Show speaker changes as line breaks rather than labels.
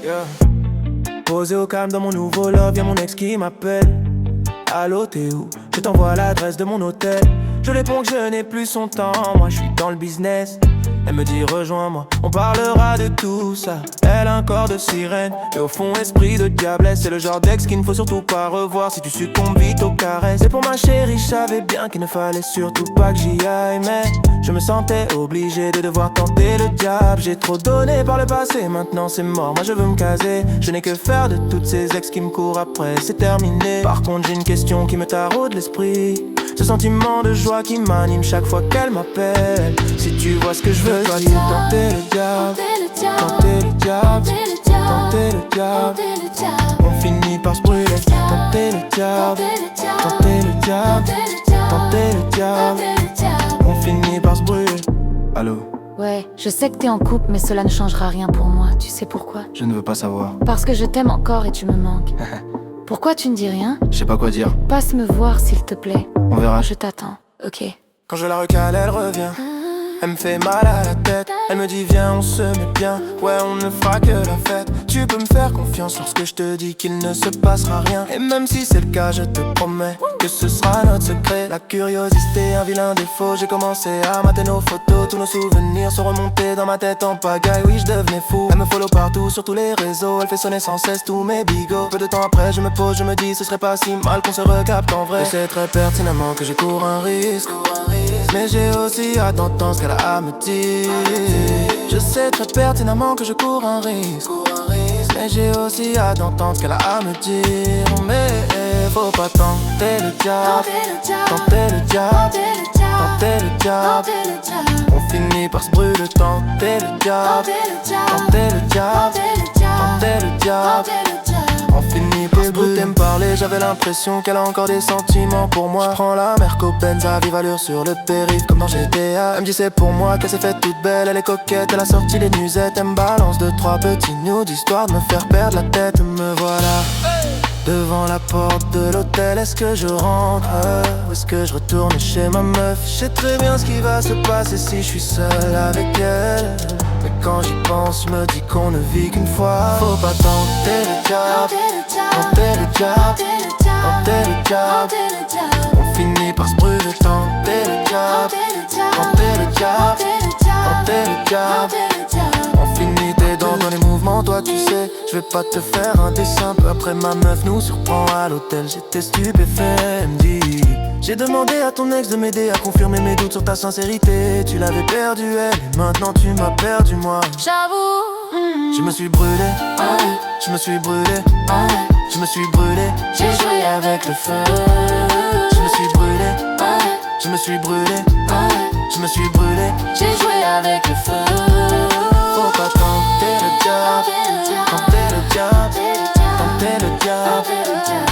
Yeah. Posé au calme dans mon nouveau love, y'a mon ex qui m'appelle. Allô, t'es où? Je t'envoie l'adresse de mon hôtel. Je réponds que je n'ai plus son temps, moi je suis dans le business. Elle me dit rejoins-moi, on parlera de tout ça. Elle a un corps de sirène, et au fond esprit de diablesse. C'est le genre d'ex qu'il ne faut surtout pas revoir si tu succombes vite aux caresses. Et pour ma chérie, je savais bien qu'il ne fallait surtout pas que j'y aille, mais je me sentais obligé de devoir tenter le diable. J'ai trop donné par le passé, maintenant c'est mort, moi je veux me caser. Je n'ai que faire de toutes ces ex qui me courent après, c'est terminé. Par contre j'ai une question qui me taraude l'esprit, ce sentiment de joie qui m'anime chaque fois qu'elle m'appelle. Si tu vois ce que je veux dire, tenter le diable, tenter le diable, tenter le diable. On finit par se brûler. Tenter le diable, tenter le diable, tenter le diable. On finit par se brûler. Allô?
Ouais, je sais que t'es en couple, mais cela ne changera rien pour moi. Tu sais pourquoi?
Je ne veux pas savoir.
Parce que je t'aime encore et tu me manques. Pourquoi tu ne dis rien?
Je sais pas quoi dire.
Passe me voir s'il te plaît.
On verra.
Je t'attends, ok.
Quand je la recale, elle revient. Elle me fait mal à la tête. Elle me dit viens, on se met bien. Ouais, on ne fera que la fête. Tu peux me faire confiance lorsque je te dis qu'il ne se passera rien. Et même si c'est le cas, je te promets que ce sera notre secret. La curiosité, un vilain défaut. J'ai commencé à mater nos photos. Tous nos souvenirs sont remontés dans ma tête en pagaille. Oui, je devenais fou. Elle me follow partout sur tous les réseaux. Elle fait sonner sans cesse tous mes bigots. Peu de temps après, je me pose, je me dis ce serait pas si mal qu'on se recapte en vrai. Je sais très pertinemment que je cours un risque, mais j'ai aussi hâte d'entendre ce qu'elle a à me dire. Je sais très pertinemment que je cours un risque, mais j'ai aussi hâte d'entendre ce qu'elle a à me dire. Mais faut pas tenter le diable, tenter le diable, tenter le diable. On finit par se brûler. Tenter le diable, tenter le diable, tenter le diable. On finit par se brûler. Me parler, j'avais l'impression qu'elle a encore des sentiments pour moi. Je prends la mer Benz à vive allure sur le périph' comme dans GTA. Elle me dit c'est pour moi qu'elle s'est faite toute belle. Elle est coquette, elle a sorti les nuisettes. Elle me balance 2-3 petits nudes histoire de me faire perdre la tête. Me voilà devant la porte de l'hôtel. Est-ce que je rentre ou est-ce que je retourne chez ma meuf? Je sais très bien ce qui va se passer si je suis seul avec elle. Mais quand j'y pense, je me dis qu'on ne vit qu'une fois. Faut pas tenter le diable, tenter le diable, tenter le diable. On finit par se brûler. Tenter le diable, tenter le diable, tenter le diable. On finit tes dents dans les mouvements, toi tu sais. Je vais pas te faire un dessin. Peu après ma meuf nous surprend à l'hôtel. J'étais stupéfait, elle me dit j'ai demandé à ton ex de m'aider à confirmer mes doutes sur ta sincérité. Tu l'avais perdu elle, et maintenant tu m'as perdu moi.
J'avoue,
Je me suis brûlé, je me suis brûlé, je me suis brûlé.
j'ai joué avec le feu.
Je me suis brûlé, je me suis brûlé, je me suis brûlé.
J'ai joué avec le feu.
Faut pas tenter le diable, tenter le diable, tenter le diable.